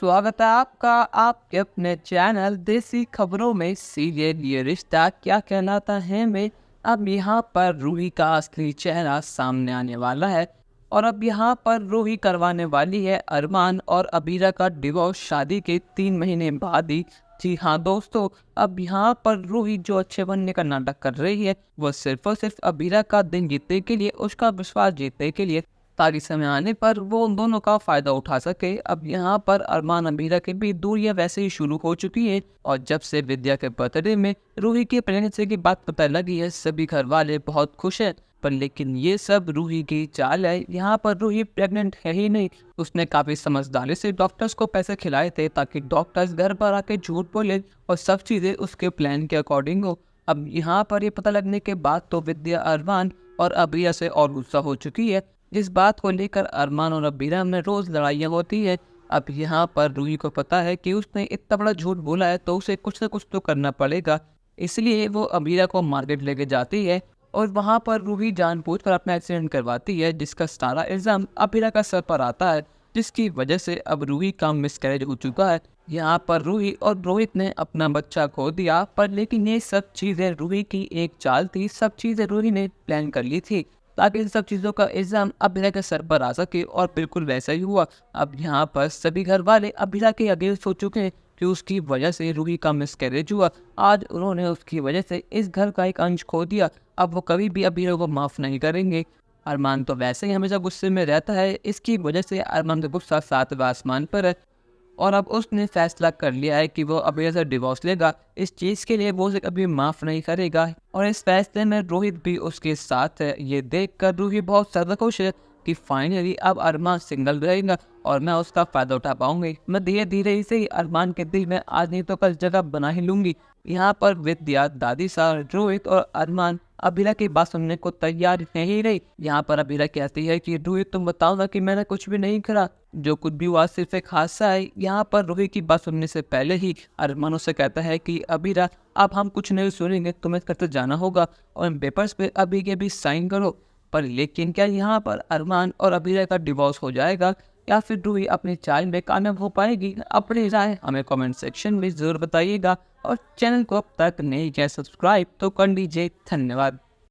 स्वागत है आपका आपके अपने चैनल देसी खबरों में। सीरियल ये रिश्ता क्या कहलाता है में अब यहाँ पर रूही का असली चेहरा सामने आने वाला है और अब यहाँ पर रूही करवाने वाली है अरमान और अबीरा का डिवोर्स शादी के 3 महीने बाद ही। जी हाँ दोस्तों, अब यहाँ पर रूही जो अच्छे बनने का नाटक कर रही है वो सिर्फ और सिर्फ अबीरा का दिल जीतने के लिए, उसका विश्वास जीतने के लिए, ताकि समय आने पर वो उन दोनों का फायदा उठा सके। अब यहाँ पर अरमान अबीरा के बीच दूरियां वैसे ही शुरू हो चुकी है और जब से विद्या के बर्थडे में रूही की प्रेगनेंसी की बात पता लगी है सभी घर वाले बहुत खुश हैं। पर लेकिन ये सब रूही की चाल है। यहाँ पर रूही प्रेग्नेंट है ही नहीं, उसने काफी समझदारी से डॉक्टर्स को पैसे खिलाए थे ताकि डॉक्टर्स घर पर आके झूठ बोले और सब चीजें उसके प्लान के अकॉर्डिंग हो। अब यहाँ पर ये पता लगने के बाद तो विद्या अरमान और अबीरा से और गुस्सा हो चुकी है। इस बात को लेकर अरमान और अबीरा में रोज लड़ाइयाँ होती है। अब यहाँ पर रूही को पता है कि उसने इतना बड़ा झूठ बोला है तो उसे कुछ न कुछ तो करना पड़ेगा, इसलिए वो अबीरा को मार्केट लेके जाती है और वहाँ पर रूही जानबूझकर अपना एक्सीडेंट करवाती है जिसका सारा इल्ज़ाम अबीरा का सर पर आता है, जिसकी वजह से अब रूही का मिसकैरेज हो चुका है। यहाँ पर रूही और रोहित ने अपना बच्चा खो दिया, पर लेकिन ये सब चीज़ें रूही की एक चाल थी, सब चीज़ें रूही ने प्लान कर ली थी ताकि इन सब चीज़ों का इल्ज़ाम अबीरा के सर पर आ सके और बिल्कुल वैसा ही हुआ। अब यहाँ पर सभी घर वाले अबीरा के अगेंस्ट हो चुके हैं कि उसकी वजह से रूही का मिसकैरेज हुआ। आज उन्होंने उसकी वजह से इस घर का एक अंश खो दिया। अब वो कभी भी अबीरा को माफ़ नहीं करेंगे। अरमान तो वैसे ही हमेशा गुस्से में रहता है, इसकी वजह से अरमान का गुस्सा 7वें आसमान पर है और अब उसने फैसला कर लिया है कि वो अबीरा से डिवोर्स लेगा। इस चीज़ के लिए वो उसे कभी माफ़ नहीं करेगा और इस फैसले में रोहित भी उसके साथ है। ये देखकर रूही बहुत ज़्यादा खुश है कि फाइनली अब अरमान सिंगल रहेगा और मैं उसका फ़ायदा उठा पाऊंगी। मैं धीरे धीरे इसे ही अरमान के दिल में आज नहीं तो कल जगह बना ही लूंगी। यहाँ पर विद्या, दादी साहब, रोहित और अरमान अबीरा की बात सुनने को तैयार नहीं रही। यहाँ पर अबीरा कहती है कि रोहित तुम बताओ ना कि मैंने कुछ भी नहीं करा, जो कुछ भी हुआ सिर्फ एक हादसा है। यहाँ पर रोहित की बात सुनने से पहले ही अरमान उससे कहता है कि अबीरा अब हम कुछ नहीं सुनेंगे, तुम्हें करते जाना होगा और इन पेपर्स पे अभी के भी साइन करो। पर लेकिन क्या यहाँ पर अरमान और अबीरा का डिवोर्स हो जाएगा या फिर रूही अपनी चाल में कामयाब हो पाएगी? अपनी राय हमें कमेंट सेक्शन में ज़रूर बताइएगा और चैनल को अब तक नहीं किया सब्सक्राइब तो कर लीजिए। धन्यवाद।